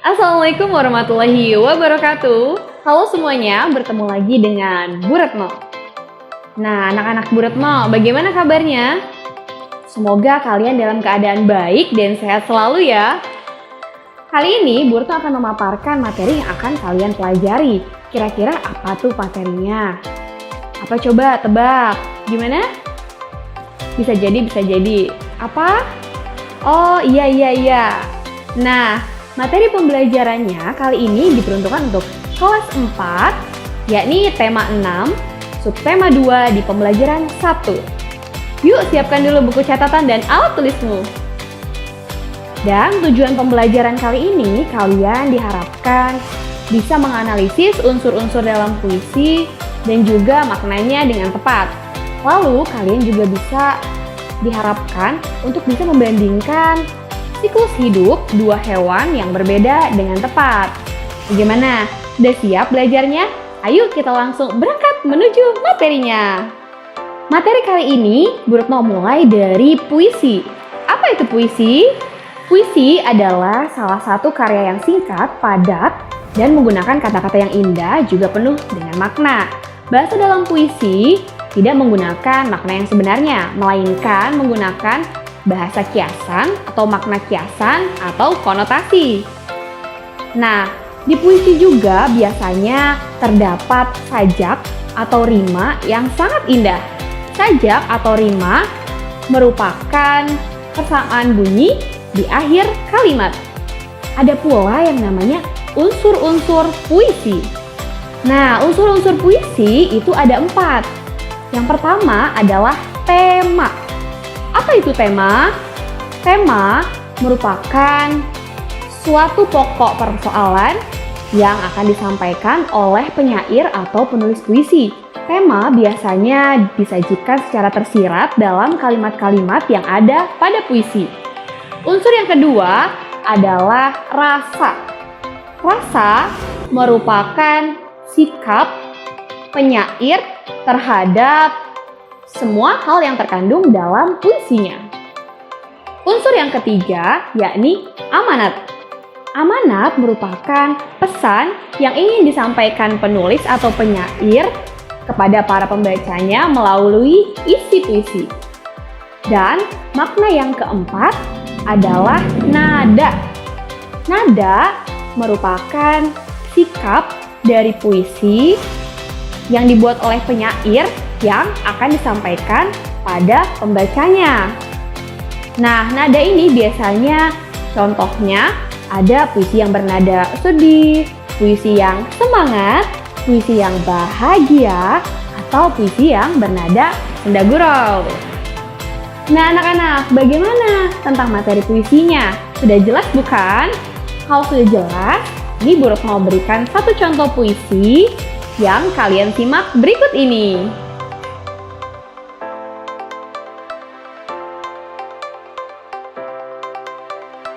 Assalamualaikum warahmatullahi wabarakatuh. Halo semuanya, bertemu lagi dengan Bu Retno. Nah, anak-anak Bu Retno, bagaimana kabarnya? Semoga kalian dalam keadaan baik dan sehat selalu ya. Kali ini Bu Retno akan memaparkan materi yang akan kalian pelajari. Kira-kira apa tuh materinya? Apa coba tebak? Gimana? Bisa jadi. Apa? Oh, iya. Nah, materi pembelajarannya kali ini diperuntukkan untuk kelas 4, yakni tema 6, subtema 2 di pembelajaran 1. Yuk siapkan dulu buku catatan dan alat tulismu. Dan tujuan pembelajaran kali ini kalian diharapkan bisa menganalisis unsur-unsur dalam puisi dan juga maknanya dengan tepat. Lalu kalian juga bisa diharapkan untuk bisa membandingkan siklus hidup dua hewan yang berbeda dengan tepat. Bagaimana? Sudah siap belajarnya? Ayo kita langsung berangkat menuju materinya. Materi kali ini Bu Retno mulai dari puisi. Apa itu puisi? Puisi adalah salah satu karya yang singkat, padat, dan menggunakan kata-kata yang indah juga penuh dengan makna. Bahasa dalam puisi tidak menggunakan makna yang sebenarnya, melainkan menggunakan bahasa kiasan atau makna kiasan atau konotasi. Nah, di puisi juga biasanya terdapat sajak atau rima yang sangat indah. Sajak atau rima merupakan persamaan bunyi di akhir kalimat. Ada pula yang namanya unsur-unsur puisi. Nah, unsur-unsur puisi itu ada 4. Yang pertama adalah tema. Apa itu tema? Tema merupakan suatu pokok persoalan yang akan disampaikan oleh penyair atau penulis puisi. Tema biasanya disajikan secara tersirat dalam kalimat-kalimat yang ada pada puisi. Unsur yang kedua adalah rasa. Rasa merupakan sikap penyair terhadap semua hal yang terkandung dalam puisinya. Unsur yang ketiga yakni amanat. Amanat merupakan pesan yang ingin disampaikan penulis atau penyair kepada para pembacanya melalui isi puisi. Dan makna yang keempat adalah nada. Nada merupakan sikap dari puisi yang dibuat oleh penyair yang akan disampaikan pada pembacanya. Nah, nada ini biasanya contohnya ada puisi yang bernada sedih, puisi yang semangat, puisi yang bahagia, atau puisi yang bernada senda gurau. Nah, anak-anak, bagaimana tentang materi puisinya? Sudah jelas bukan? Kalau sudah jelas, ini Bu Retno mau berikan satu contoh puisi yang kalian simak berikut ini.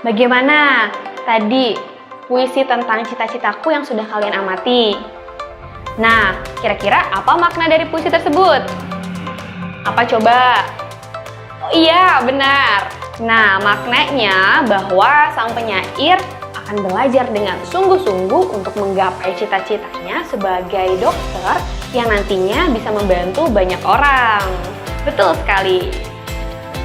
Bagaimana tadi puisi tentang cita-citaku yang sudah kalian amati? Nah, kira-kira apa makna dari puisi tersebut? Apa coba? Oh iya, benar. Nah, maknanya bahwa sang penyair akan belajar dengan sungguh-sungguh untuk menggapai cita-citanya sebagai dokter yang nantinya bisa membantu banyak orang. Betul sekali.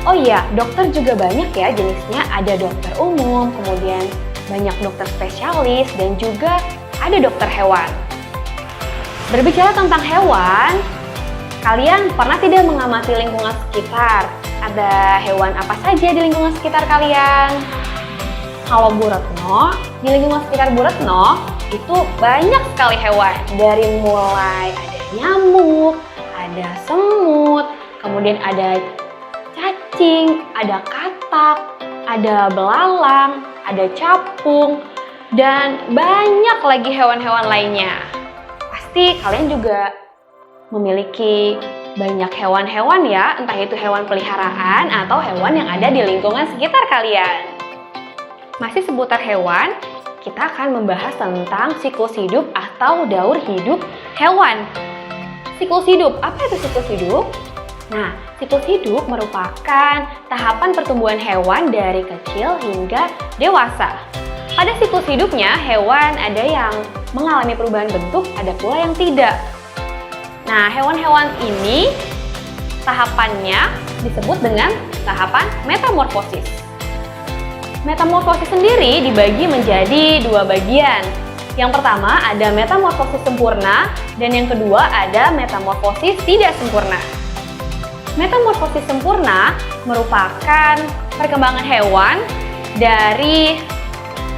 Oh iya, dokter juga banyak ya jenisnya. Ada dokter umum, kemudian banyak dokter spesialis, dan juga ada dokter hewan. Berbicara tentang hewan, kalian pernah tidak mengamati lingkungan sekitar? Ada hewan apa saja di lingkungan sekitar kalian? Kalau Bu Retno, di lingkungan sekitar Bu Retno itu banyak sekali hewan. Dari mulai ada nyamuk, ada semut, kemudian ada cacing, ada katak, ada belalang, ada capung, dan banyak lagi hewan-hewan lainnya. Pasti kalian juga memiliki banyak hewan-hewan ya, entah itu hewan peliharaan atau hewan yang ada di lingkungan sekitar kalian. Masih seputar hewan, kita akan membahas tentang siklus hidup atau daur hidup hewan. Siklus hidup, apa itu siklus hidup? Nah, siklus hidup merupakan tahapan pertumbuhan hewan dari kecil hingga dewasa. Pada siklus hidupnya, hewan ada yang mengalami perubahan bentuk, ada pula yang tidak. Nah, hewan-hewan ini tahapannya disebut dengan tahapan metamorfosis. Metamorfosis sendiri dibagi menjadi dua bagian. Yang pertama ada metamorfosis sempurna dan yang kedua ada metamorfosis tidak sempurna. Metamorfosis sempurna merupakan perkembangan hewan dari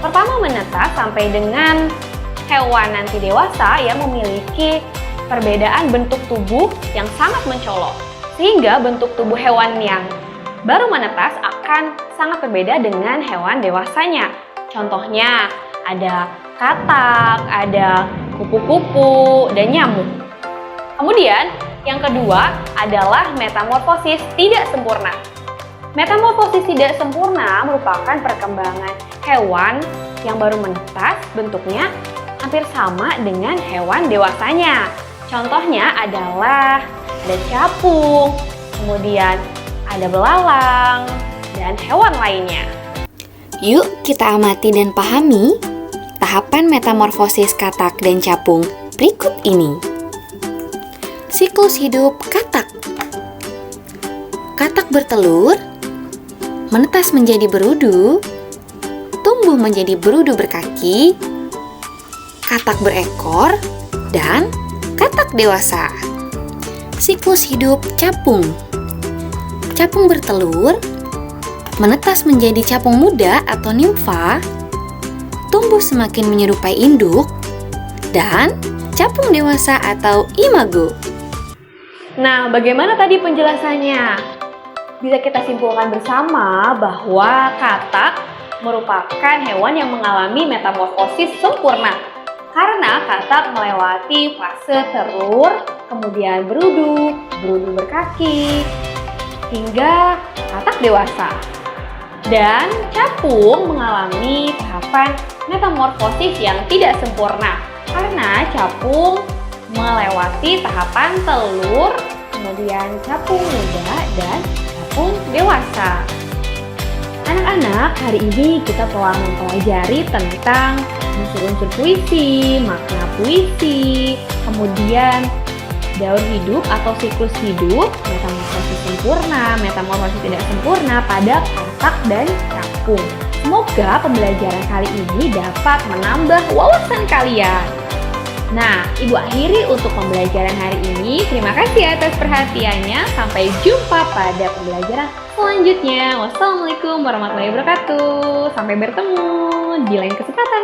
pertama menetas sampai dengan hewan nanti dewasa yang memiliki perbedaan bentuk tubuh yang sangat mencolok. Sehingga bentuk tubuh hewan yang baru menetas akan sangat berbeda dengan hewan dewasanya. Contohnya ada katak, ada kupu-kupu, dan nyamuk. Kemudian yang kedua adalah metamorfosis tidak sempurna. Metamorfosis tidak sempurna merupakan perkembangan hewan yang baru menetas, bentuknya hampir sama dengan hewan dewasanya. Contohnya adalah ada capung, kemudian ada belalang, dan hewan lainnya. Yuk kita amati dan pahami tahapan metamorfosis katak dan capung berikut ini. Siklus hidup katak. Katak bertelur, menetas menjadi berudu, tumbuh menjadi berudu berkaki, katak berekor, dan katak dewasa. Siklus hidup capung. Capung bertelur, menetas menjadi capung muda atau nimfa, tumbuh semakin menyerupai induk, dan capung dewasa atau imago. Nah, bagaimana tadi penjelasannya? Bisa kita simpulkan bersama bahwa katak merupakan hewan yang mengalami metamorfosis sempurna. Karena katak melewati fase telur, kemudian berudu, berudu berkaki, hingga katak dewasa. Dan capung mengalami tahapan metamorfosis yang tidak sempurna. Karena capung melewati tahapan telur, kemudian capung muda, dan capung dewasa. Anak-anak, hari ini kita telah mempelajari tentang unsur-unsur puisi, makna puisi, kemudian daur hidup atau siklus hidup, metamorfosis sempurna, metamorfosis tidak sempurna pada katak dan capung. Semoga pembelajaran kali ini dapat menambah wawasan kalian. Nah, Ibu akhiri untuk pembelajaran hari ini. Terima kasih atas perhatiannya. Sampai jumpa pada pembelajaran selanjutnya. Wassalamualaikum warahmatullahi wabarakatuh. Sampai bertemu di lain kesempatan.